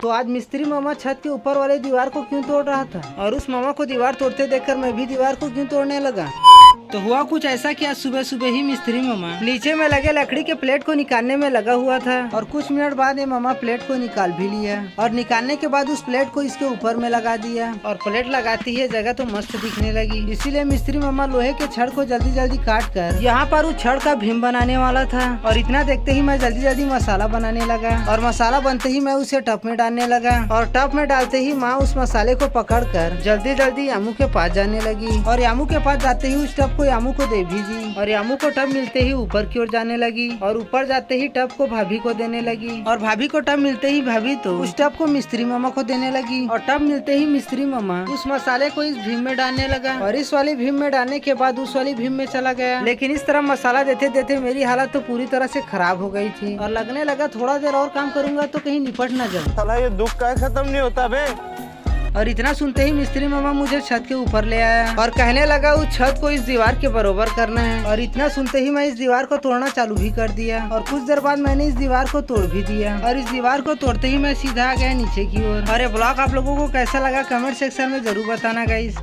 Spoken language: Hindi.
तो आज मिस्त्री मामा छत के ऊपर वाले दीवार को क्यों तोड़ रहा था, और उस मामा को दीवार तोड़ते देखकर मैं भी दीवार को क्यों तोड़ने लगा। तो हुआ कुछ ऐसा कि आज सुबह सुबह ही मिस्त्री मामा नीचे में लगे लकड़ी के प्लेट को निकालने में लगा हुआ था, और कुछ मिनट बाद ये मामा प्लेट को निकाल भी लिया, और निकालने के बाद उस प्लेट को इसके ऊपर में लगा दिया, और प्लेट लगाती है जगह तो मस्त दिखने लगी। इसीलिए मिस्त्री मामा लोहे के छड़ को जल्दी जल्दी काट कर यहाँ पर उस छड़ का भीम बनाने वाला था। और इतना देखते ही मैं जल्दी जल्दी मसाला बनाने लगा, और मसाला बनते ही मैं उसे टब में डालने लगा, और टब में डालते ही माँ उस मसाले को पकड़ कर जल्दी जल्दी यामू के पास जाने लगी, और यामू के पास जाते ही उस टब को यामू को दे भेजी, और यामू को टब मिलते ही ऊपर की ओर जाने लगी, और ऊपर जाते ही टब को भाभी को देने लगी, और भाभी को टब मिलते ही भाभी तो उस टब को मिस्त्री मामा को देने लगी, और टब मिलते ही मिस्त्री मामा उस मसाले को इस भीम में डालने लगा, और इस वाली भीम में डालने के बाद उस वाली भीम में चला गया। लेकिन इस तरह मसाला देते देते मेरी हालत तो पूरी तरह से खराब हो गई थी, और लगने लगा थोड़ा देर और काम करूंगा तो कहीं निपट न जाऊं। साला ये दुख का खत्म नहीं होता बे। और इतना सुनते ही मिस्त्री मामा मुझे छत के ऊपर ले आया, और कहने लगा उस छत को इस दीवार के बराबर करना है। और इतना सुनते ही मैं इस दीवार को तोड़ना चालू भी कर दिया, और कुछ देर बाद मैंने इस दीवार को तोड़ भी दिया, और इस दीवार को तोड़ते ही मैं सीधा आ गया नीचे की ओर। और ये ब्लॉग आप लोगों को कैसा लगा कमेंट सेक्शन में जरूर बताना गाइस।